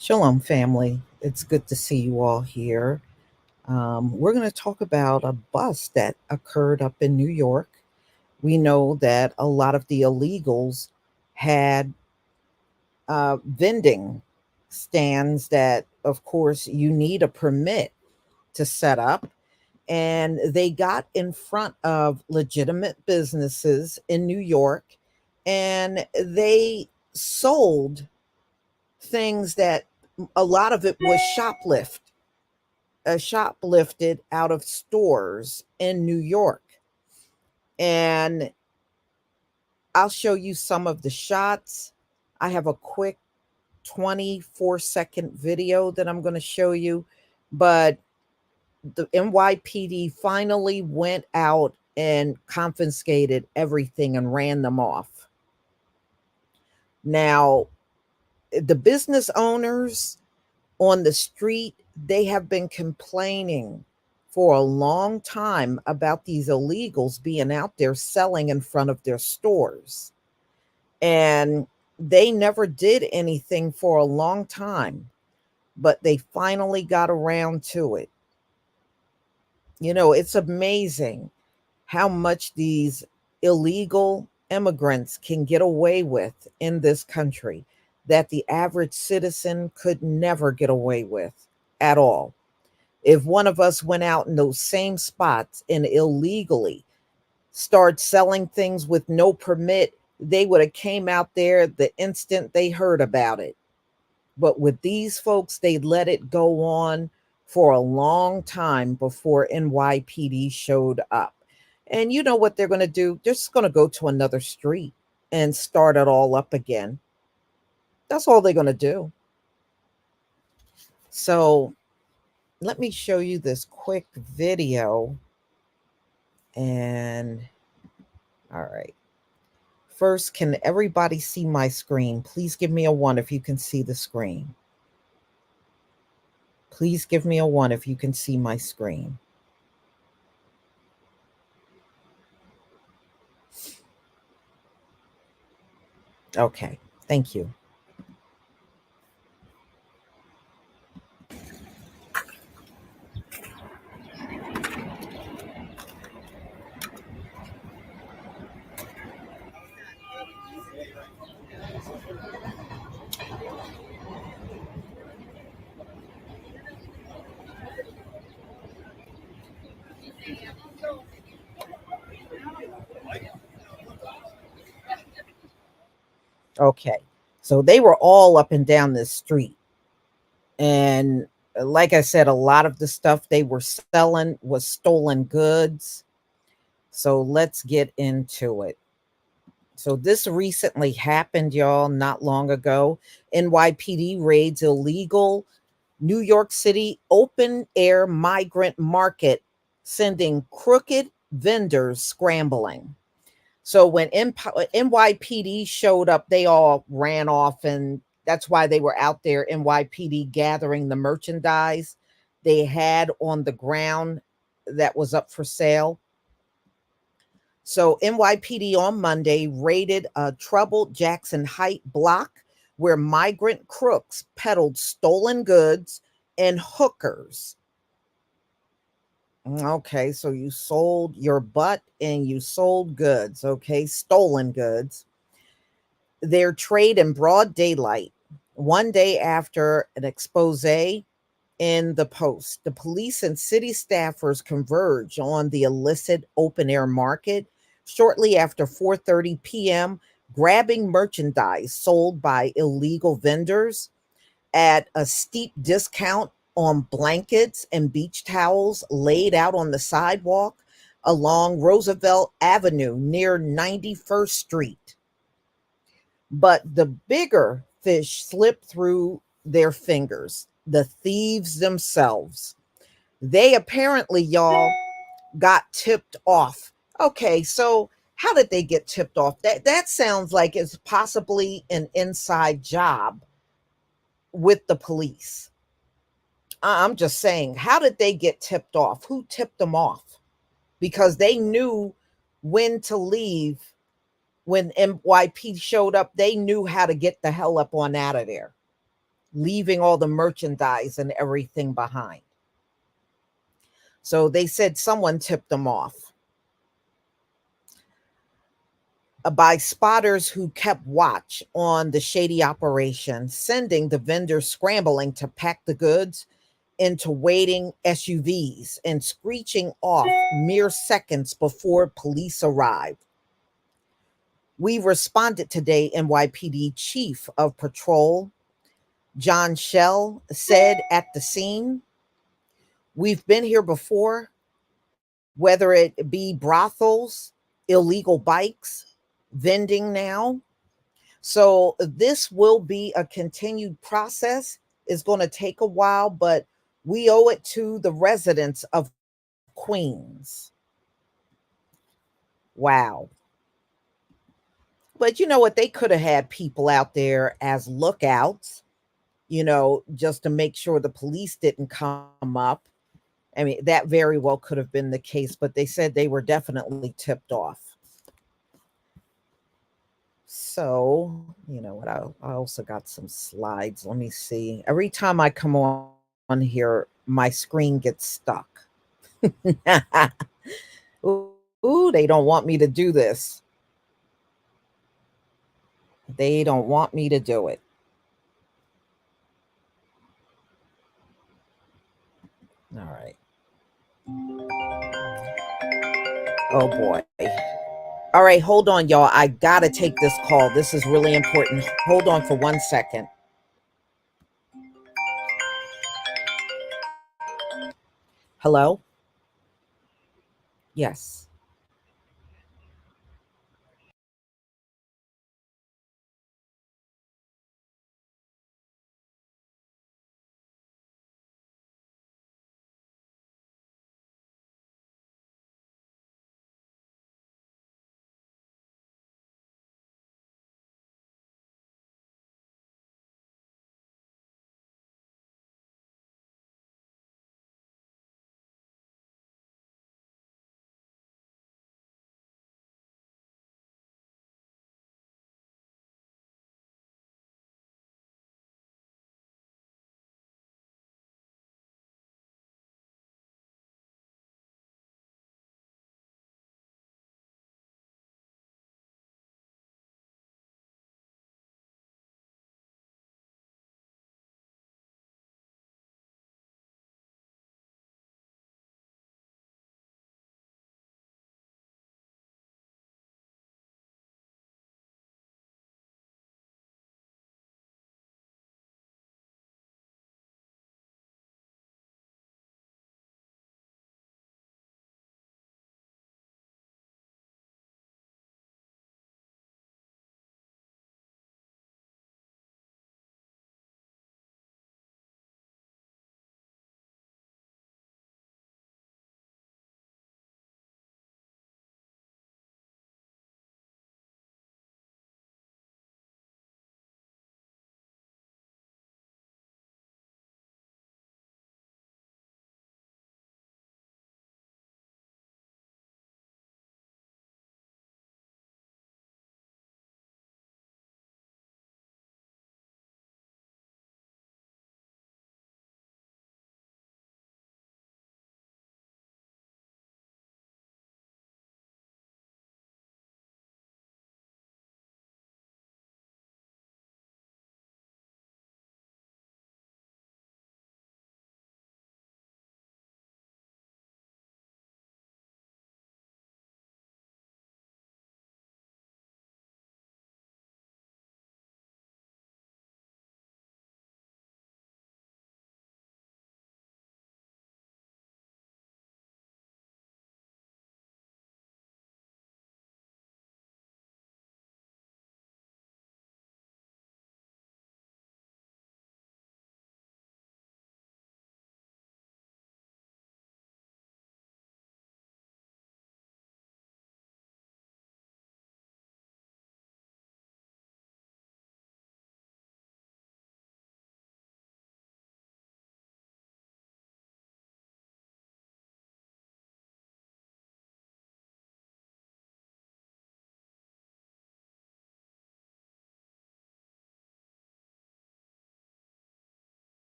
Shalom, family. It's good to see you all here. We're going to talk about a bust that occurred up in New York. We know that a lot of the illegals had vending stands that, of course, you need a permit to set up. And they got in front of legitimate businesses in New York and they sold things that a lot of it was shoplifted out of stores in New York. And I'll show you some of the shots. I have a quick 24-second video that I'm going to show you, but the NYPD finally went out and confiscated everything and ran them off. Now, the business owners on the street, they have been complaining for a long time about these illegals being out there selling in front of their stores. And they never did anything for a long time, but they finally got around to it. You know, it's amazing how much these illegal immigrants can get away with in this country that the average citizen could never get away with at all. If one of us went out in those same spots and illegally start selling things with no permit, they would have came out there the instant they heard about it. But with these folks, they let it go on for a long time before NYPD showed up. And you know what they're going to do? They're just going to go to another street and start it all up again. That's all they're going to do. So let me show you this quick video. And all right. First, can everybody see my screen? Please give me a one if you can see the screen. Please give me a one if you can see my screen. Okay, thank you. Okay, so they were all up and down this street. And like I said, a lot of the stuff they were selling was stolen goods. So let's get into it. So this recently happened, y'all, not long ago. NYPD raids illegal New York City open air migrant market, sending crooked vendors scrambling. So when NYPD showed up, they all ran off, and that's why they were out there, NYPD, gathering the merchandise they had on the ground that was up for sale. So NYPD on Monday raided a troubled Jackson Heights block where migrant crooks peddled stolen goods and hookers. Okay, so you sold your butt and you sold goods, okay, stolen goods. Their trade in broad daylight, one day after an expose in the Post. The police and city staffers converge on the illicit open air market shortly after 4:30 p.m., grabbing merchandise sold by illegal vendors at a steep discount on blankets and beach towels laid out on the sidewalk along Roosevelt Avenue near 91st Street. But the bigger fish slipped through their fingers, the thieves themselves. They apparently, y'all, got tipped off. Okay, so how did they get tipped off? That sounds like it's possibly an inside job with the police. I'm just saying, how did they get tipped off? Who tipped them off? Because they knew when to leave. When NYP showed up, they knew how to get the hell up on out of there, leaving all the merchandise and everything behind. So they said someone tipped them off by spotters who kept watch on the shady operation, sending the vendors scrambling to pack the goods into waiting SUVs and screeching off mere seconds before police arrived. We responded today, NYPD Chief of Patrol John Shell said at the scene. We've been here before, whether it be brothels, illegal bikes, vending now. So this will be a continued process. It's going to take a while, but we owe it to the residents of Queens. Wow. But you know what? They could have had people out there as lookouts, just to make sure the police didn't come up. I mean, that very well could have been the case, but they said they were definitely tipped off. So, you know what? I also got some slides. Let me see. Every time I come on here, my screen gets stuck. Ooh, they don't want me to do this. They don't want me to do it. All right. Oh boy. All right, hold on, y'all. I gotta take this call. This is really important. Hold on for 1 second. Hello? Yes.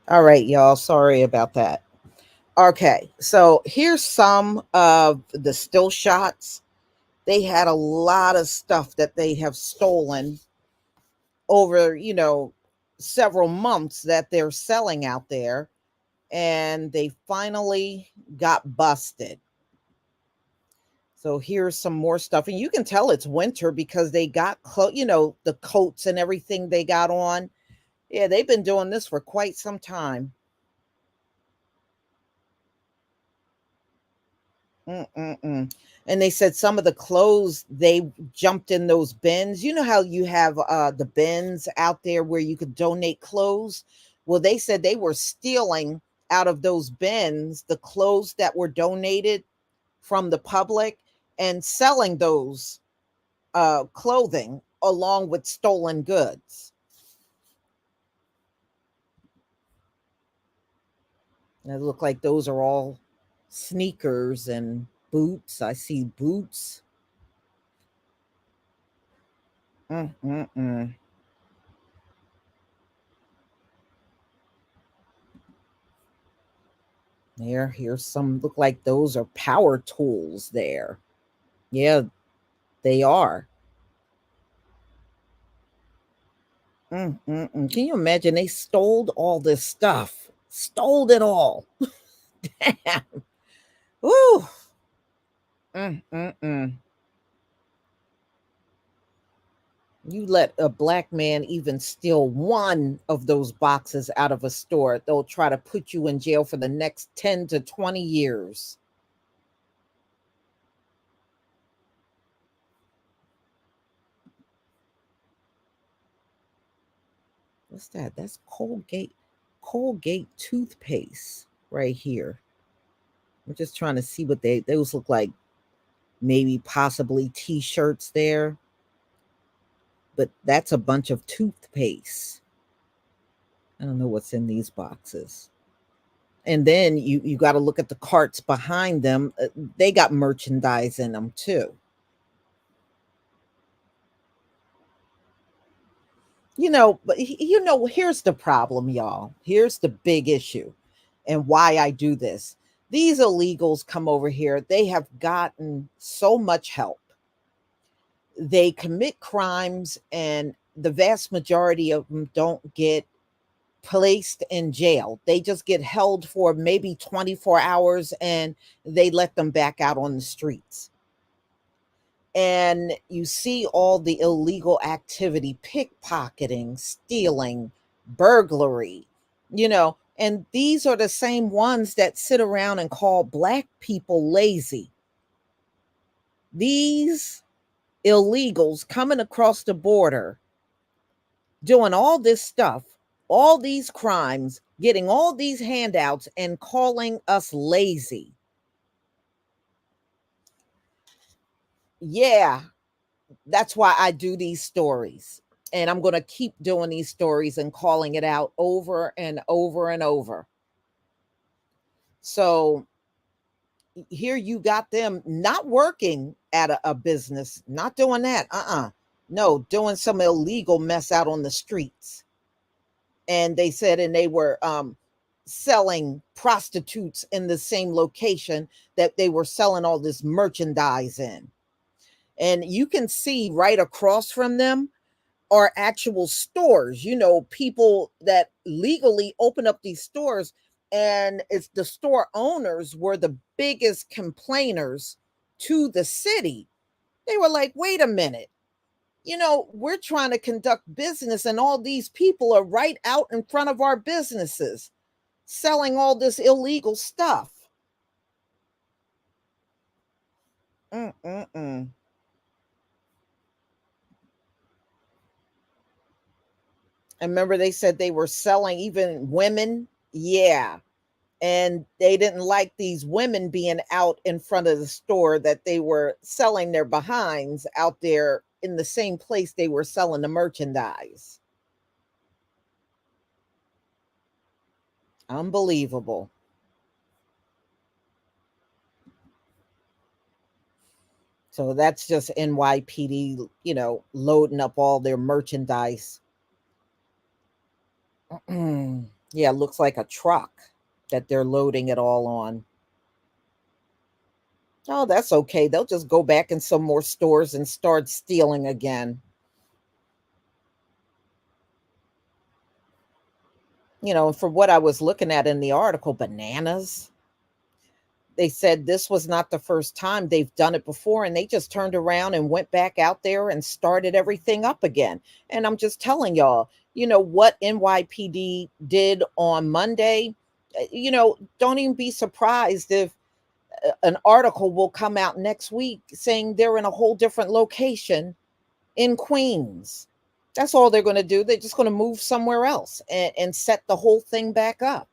All right, y'all. Sorry about that. Okay, so here's some of the still shots. They had a lot of stuff that they have stolen over, several months that they're selling out there, and they finally got busted. So here's some more stuff, and you can tell it's winter because they got, the coats and everything they got on. Yeah, they've been doing this for quite some time. Mm-mm-mm. And they said some of the clothes they jumped in those bins. You know how you have the bins out there where you could donate clothes? Well, they said they were stealing out of those bins the clothes that were donated from the public and selling those clothing along with stolen goods. And it looked like those are all sneakers and boots. I see boots. Mm-mm-mm. Here's some look like those are power tools there. Yeah, they are. Can you imagine they stole all this stuff? Stole it all. Damn. Woo. Mm-mm-mm. You let a black man even steal one of those boxes out of a store, they'll try to put you in jail for the next 10 to 20 years. What's that? That's Colgate toothpaste right here. I'm just trying to see what those look like. Maybe possibly t-shirts there, but that's a bunch of toothpaste. I don't know what's in these boxes. And then you got to look at the carts behind them. They got merchandise in them too. But here's the problem, y'all. Here's the big issue and why I do this. These illegals come over here, they have gotten so much help. They commit crimes, and the vast majority of them don't get placed in jail. They just get held for maybe 24 hours and they let them back out on the streets. And you see all the illegal activity, pickpocketing, stealing, burglary, and these are the same ones that sit around and call black people lazy. These illegals coming across the border, doing all this stuff, all these crimes, getting all these handouts, and calling us lazy. Yeah, that's why I do these stories. And I'm going to keep doing these stories and calling it out over and over and over. So here you got them not working at a business, not doing that. No, doing some illegal mess out on the streets. And they said, and they were selling prostitutes in the same location that they were selling all this merchandise in. And you can see right across from them are actual stores, people that legally open up these stores. And it's the store owners were the biggest complainers to the city. They were like, wait a minute, we're trying to conduct business, and all these people are right out in front of our businesses selling all this illegal stuff. Mm-mm-mm. And remember, they said they were selling even women. Yeah. And they didn't like these women being out in front of the store, that they were selling their behinds out there in the same place they were selling the merchandise. Unbelievable. So that's just NYPD, loading up all their merchandise. Yeah, it looks like a truck that they're loading it all on. Oh, that's okay. They'll just go back in some more stores and start stealing again. For what I was looking at in the article, bananas. They said this was not the first time they've done it before, and they just turned around and went back out there and started everything up again. And I'm just telling y'all, what NYPD did on Monday. Don't even be surprised if an article will come out next week saying they're in a whole different location in Queens. That's all they're going to do. They're just going to move somewhere else and set the whole thing back up.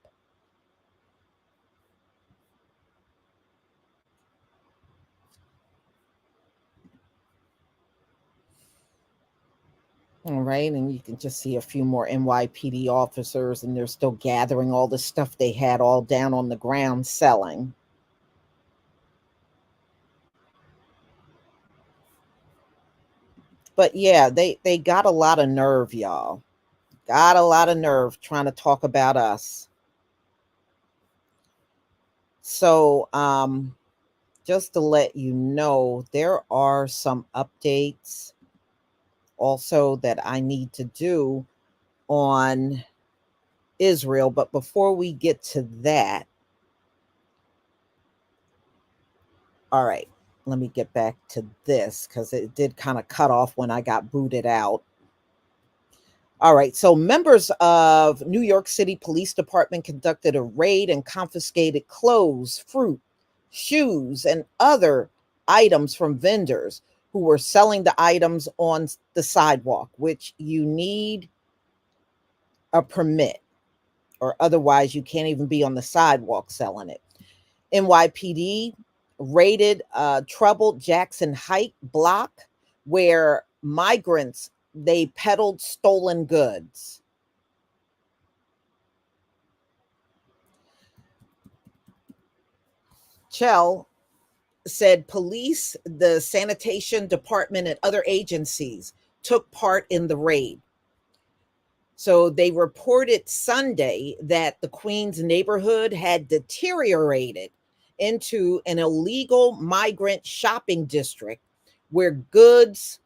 All right. And you can just see a few more NYPD officers, and they're still gathering all the stuff they had all down on the ground selling. But yeah, they got a lot of nerve, y'all. Got a lot of nerve trying to talk about us. So, just to let you know, there are some updates also that I need to do on Israel. But before we get to that, all right, let me get back to this because it did kind of cut off when I got booted out. All right, so members of New York City Police Department conducted a raid and confiscated clothes, fruit, shoes, and other items from vendors who were selling the items on the sidewalk, which you need a permit, or otherwise you can't even be on the sidewalk selling it. NYPD raided a troubled Jackson Heights block where migrants they peddled stolen goods. Chell said police, the sanitation department, and other agencies took part in the raid. So they reported Sunday that the Queens neighborhood had deteriorated into an illegal migrant shopping district where goods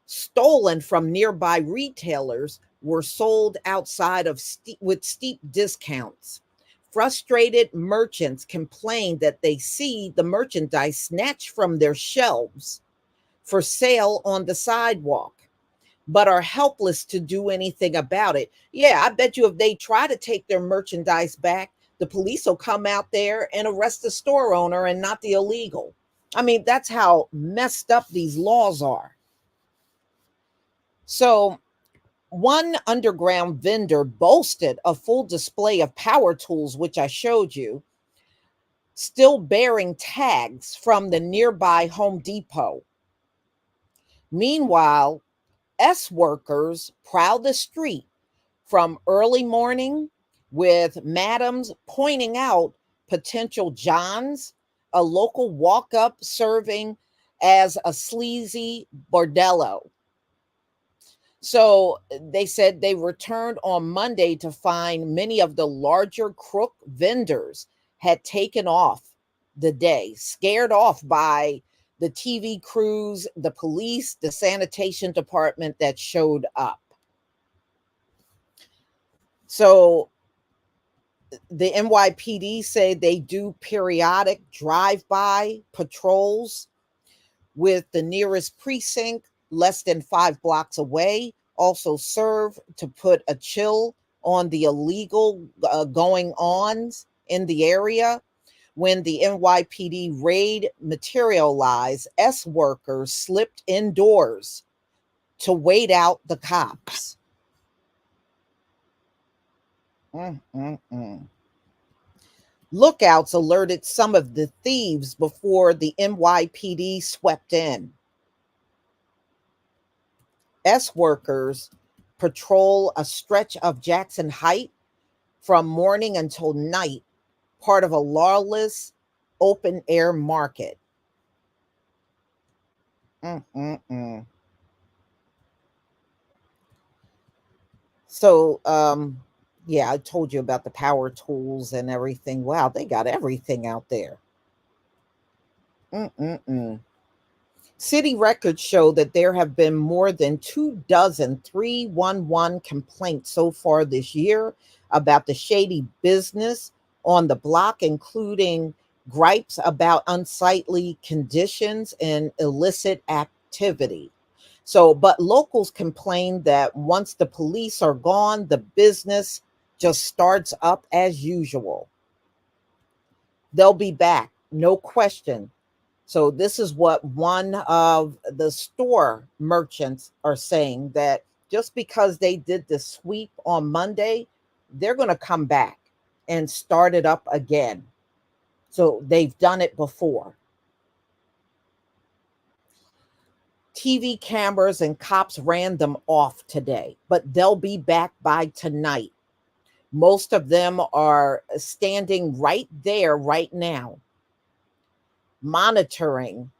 stolen from nearby retailers were sold outside of with steep discounts. Frustrated merchants complained that they see the merchandise snatched from their shelves for sale on the sidewalk, but are helpless to do anything about it. Yeah, I bet you if they try to take their merchandise back, the police will come out there and arrest the store owner and not the illegal. I mean, that's how messed up these laws are. So, one underground vendor boasted a full display of power tools, which I showed you, still bearing tags from the nearby Home Depot. Meanwhile, S workers prowl the street from early morning with madams pointing out potential Johns, a local walk up serving as a sleazy bordello. So they said they returned on Monday to find many of the larger crook vendors had taken off the day, scared off by the TV crews, the police, the sanitation department that showed up. So the NYPD say they do periodic drive-by patrols with the nearest precinct less than 5 blocks away, also serve to put a chill on the illegal going ons in the area. When the NYPD raid materialized, S workers slipped indoors to wait out the cops. Mm, mm, mm. Lookouts alerted some of the thieves before the NYPD swept in. S workers patrol a stretch of Jackson Heights from morning until night, part of a lawless open air market. Mm-mm-mm. So Yeah, I told you about the power tools and everything. Wow, they got everything out there. Mm-mm-mm. City records show that there have been more than 2 dozen 311 complaints so far this year about the shady business on the block, including gripes about unsightly conditions and illicit activity. So, but locals complain that once the police are gone, the business just starts up as usual. They'll be back, no question. So this is what one of the store merchants are saying, that just because they did the sweep on Monday, they're going to come back and start it up again. So they've done it before. TV cameras and cops ran them off today, but they'll be back by tonight. Most of them are standing right there right now, monitoring,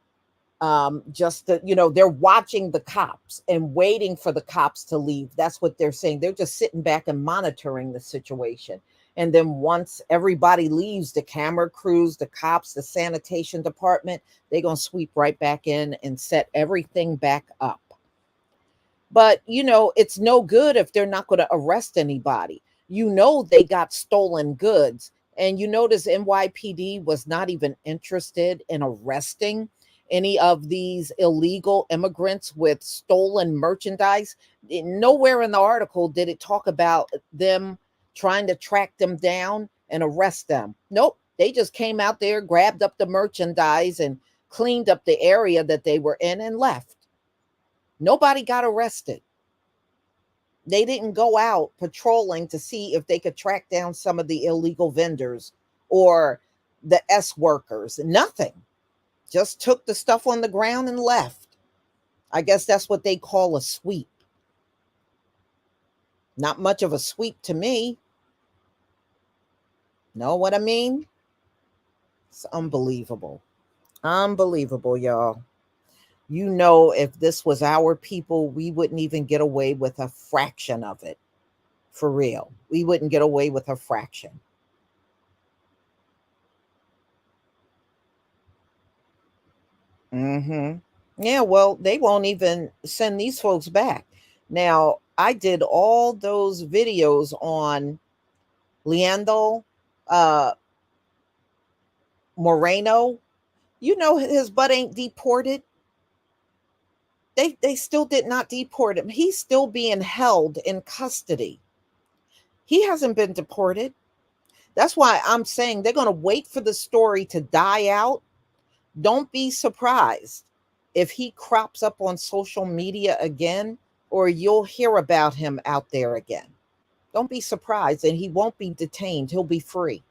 just to, they're watching the cops and waiting for the cops to leave. That's what they're saying. They're just sitting back and monitoring the situation. And then once everybody leaves, the camera crews, the cops, the sanitation department, they're going to sweep right back in and set everything back up. But, it's no good if they're not going to arrest anybody. They got stolen goods. And you notice NYPD was not even interested in arresting any of these illegal immigrants with stolen merchandise. Nowhere in the article did it talk about them trying to track them down and arrest them. Nope. They just came out there, grabbed up the merchandise, and cleaned up the area that they were in and left. Nobody got arrested. They didn't go out patrolling to see if they could track down some of the illegal vendors or the S workers. Nothing. Just took the stuff on the ground and left. I guess that's what they call a sweep. Not much of a sweep to me. Know what I mean? It's unbelievable. Unbelievable, y'all. If this was our people, we wouldn't even get away with a fraction of it. For real. We wouldn't get away with a fraction. Yeah, well, they won't even send these folks back. Now, I did all those videos on Leandro uh, Moreno. His butt ain't deported. They still did not deport him. He's still being held in custody. He hasn't been deported. That's why I'm saying they're going to wait for the story to die out. Don't be surprised if he crops up on social media again, or you'll hear about him out there again. Don't be surprised, and he won't be detained. He'll be free.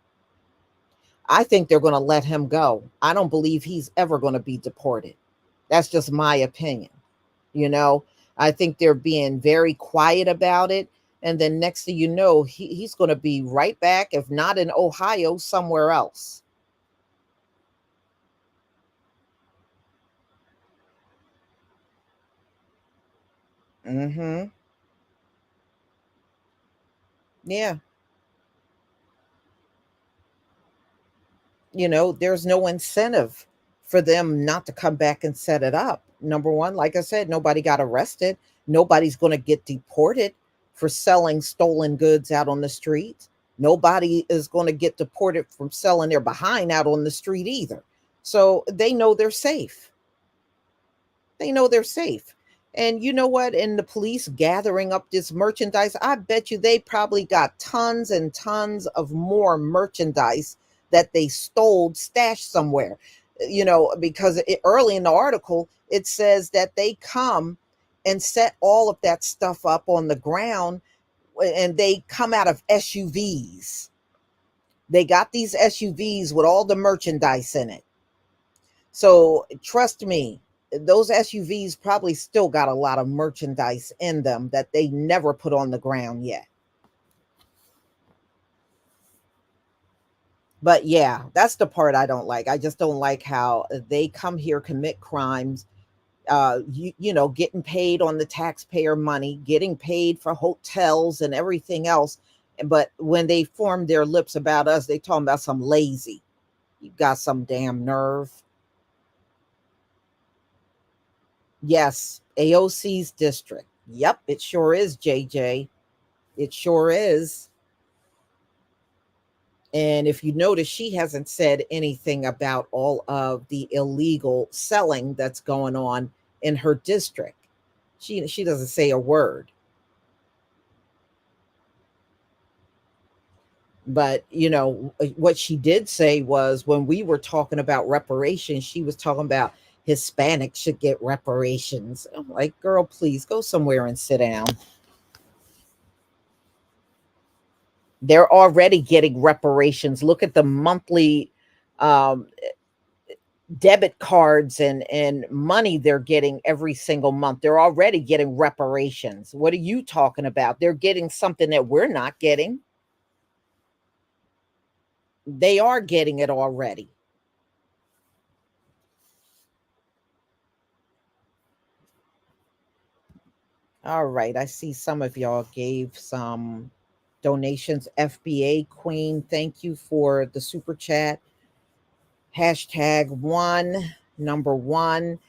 I think they're going to let him go. I don't believe he's ever going to be deported. That's just my opinion. You know, I think they're being very quiet about it. And then next thing you know, he's going to be right back, if not in Ohio, somewhere else. Mm-hmm. Yeah. There's no incentive for them not to come back and set it up. Number one, like I said, nobody got arrested. Nobody's going to get deported for selling stolen goods out on the streets. Nobody is going to get deported from selling their behind out on the street either. So they know they're safe. They know they're safe. And you know what? And the police gathering up this merchandise, I bet you they probably got tons and tons of more merchandise that they stole, stashed somewhere. Because early in the article, it says that they come and set all of that stuff up on the ground, and they come out of SUVs. They got these SUVs with all the merchandise in it. So trust me, those SUVs probably still got a lot of merchandise in them that they never put on the ground yet. But yeah, that's the part I don't like. I just don't like how they come here, commit crimes, getting paid on the taxpayer money, getting paid for hotels and everything else. But when they form their lips about us, they talking about some lazy. You got some damn nerve. Yes, AOC's district. Yep, it sure is, JJ. It sure is. And if you notice, she hasn't said anything about all of the illegal selling that's going on in her district. She doesn't say a word. But what she did say was, when we were talking about reparations, she was talking about Hispanics should get reparations. I'm like, girl, please go somewhere and sit down. They're already getting reparations. Look at the monthly um, debit cards and money they're getting every single month. They're already getting reparations. What are you talking about? They're getting something that we're not getting. They are getting it already. All right. I see some of y'all gave some donations. FBA Queen, thank you for the super chat. Hashtag one, number one.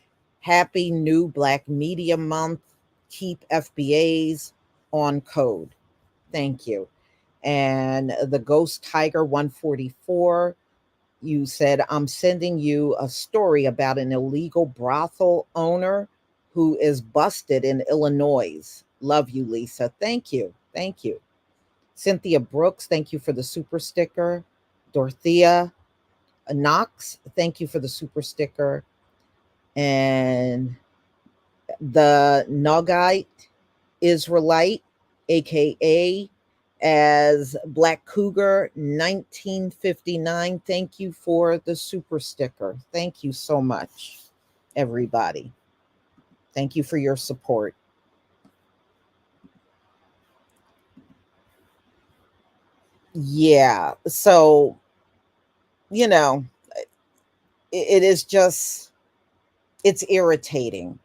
Happy new Black Media Month. Keep FBAs on code. Thank you. And the Ghost Tiger 144, you said, I'm sending you a story about an illegal brothel owner who is busted in Illinois. Love you, Lisa. Thank you. Thank you. Cynthia Brooks, thank you for the super sticker. Dorothea Knox, thank you for the super sticker. And the Nogite Israelite, aka as Black Cougar 1959. Thank you for the super sticker. Thank you so much, everybody. Thank you for your support. Yeah. So, you know, it is just, it's irritating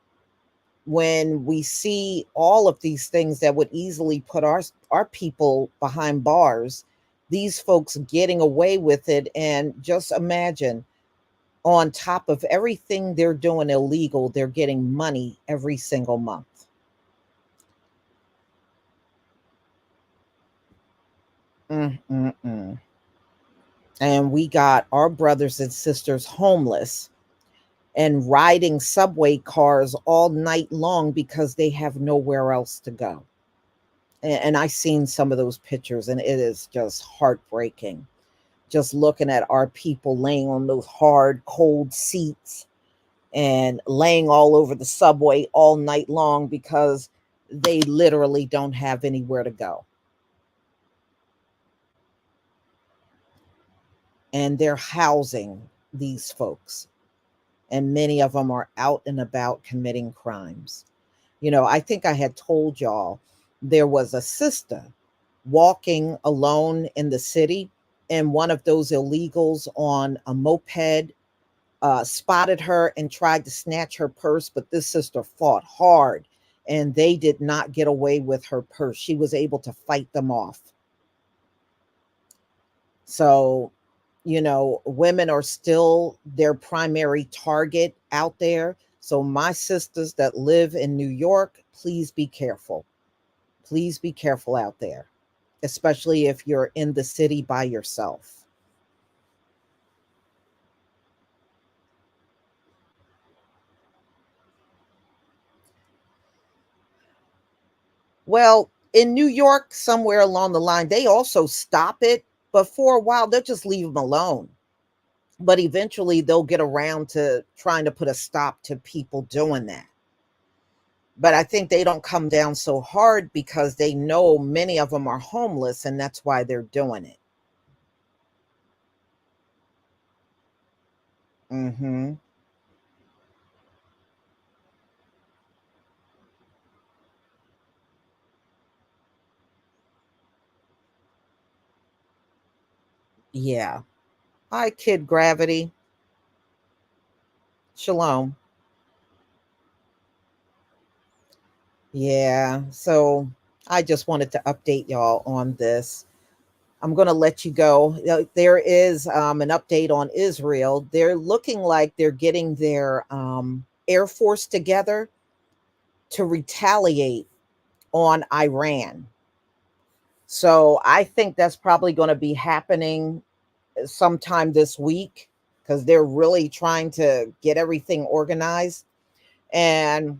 when we see all of these things that would easily put our people behind bars, these folks getting away with it. And just imagine, on top of everything they're doing illegal, they're getting money every single month. Mm-mm-mm. And we got our brothers and sisters homeless and riding subway cars all night long because they have nowhere else to go. And I seen some of those pictures, and it is just heartbreaking. Just looking at our people laying on those hard, cold seats and laying all over the subway all night long because they literally don't have anywhere to go. And they're housing these folks. And many of them are out and about committing crimes. I think I had told y'all there was a sister walking alone in the city, and one of those illegals on a moped spotted her and tried to snatch her purse, but this sister fought hard and they did not get away with her purse. She was able to fight them off. So, women are still their primary target out there. So, my sisters that live in New York, please be careful. Please be careful out there, especially if you're in the city by yourself. Well, in New York, somewhere along the line, they also stop it, but for a while, they'll just leave them alone. But eventually, they'll get around to trying to put a stop to people doing that. But I think they don't come down so hard because they know many of them are homeless, and that's why they're doing it. Hmm. Yeah. Hi, Kid Gravity. Shalom. Yeah. So I just wanted to update y'all on this. I'm going to let you go. There is an update on Israel. They're looking like they're getting their Air Force together to retaliate on Iran. So I think that's probably going to be happening sometime this week because they're really trying to get everything organized. And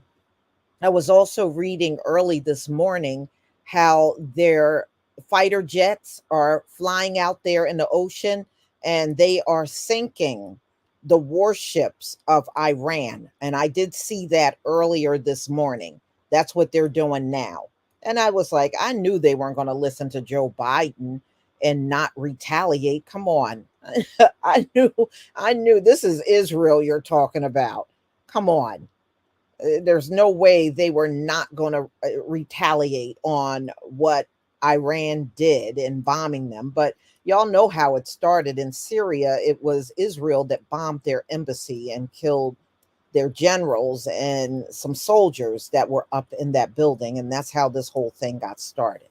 I was also reading early this morning how their fighter jets are flying out there in the ocean and they are sinking the warships of Iran. And I did see that earlier this morning. That's what they're doing now. And I was like, I knew they weren't going to listen to Joe Biden and not retaliate. Come on. I knew this is Israel you're talking about. Come on. There's no way they were not going to retaliate on what Iran did in bombing them. But y'all know how it started in Syria. It was Israel that bombed their embassy and killed their generals and some soldiers that were up in that building. And that's how this whole thing got started.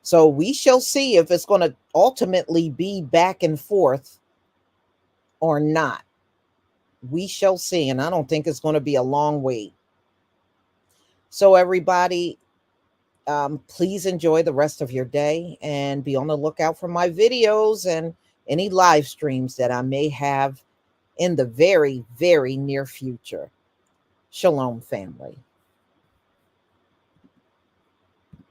So we shall see if it's going to ultimately be back and forth or not. We shall see. And I don't think it's going to be a long wait. So, everybody, please enjoy the rest of your day and be on the lookout for my videos and any live streams that I may have in the very, very near future. Shalom, family.